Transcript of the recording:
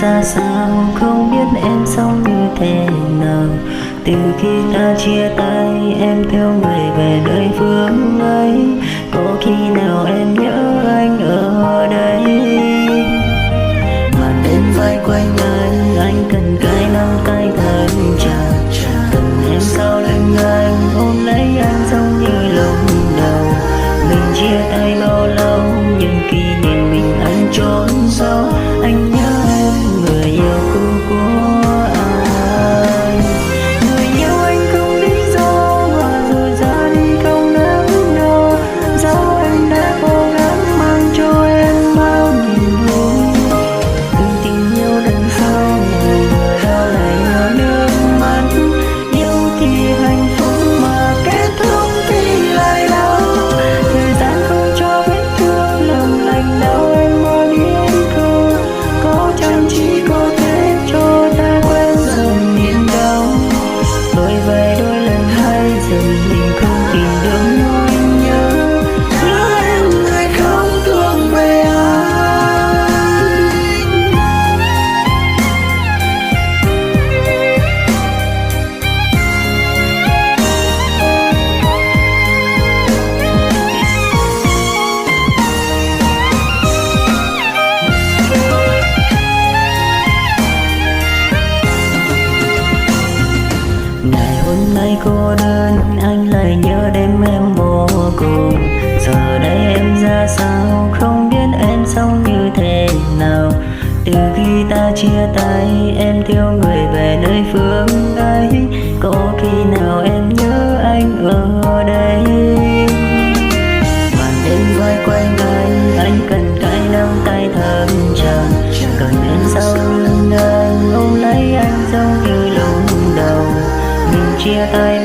ra sao, không biết em sống như thế nào. Từ khi ta chia tay em theo người về nơi phương ấy, có khi nào em nhớ anh ở đây. Màn đêm vai quanh anh cần cái nắm tay thật chặt, cần em sau lưng anh ôm lấy anh giống như lúc đầu. Mình chia tay bao lâu nhưng kỷ niệm mình anh trốn sâu. Anh nhớ em người yêu cũ của anh, người yêu anh không lý do mà rồi ra đi không nắng đâu. Dẫu anh đã cố gắng mang cho em bao niềm vui, từng tình yêu đằng sau người đau lại nhớ nước mắt. Yêu thì hạnh phúc mà kết thúc thì lại đau. Thời gian không cho vết thương làm lành đau em mơ biết không. Có chăng chỉ có thể cho ta quên dần niềm đau. Đôi về đôi lần hai dần mình không tìm được nỗi nhớ. Nhớ em người không thương về anh. Ngày hôm nay cô đơn anh lại nhớ đêm em vô cùng. Giờ đây em ra sao, không biết em sống như thế nào. Từ khi ta chia tay em theo người về nơi phương ấy, có khi nào em nhớ anh ở đây. Màn đêm vai quanh anh cần cái nắm tay thật chặt, cần em sau lưng anh ôm lấy anh giống như lúc đầu. Mình chia tay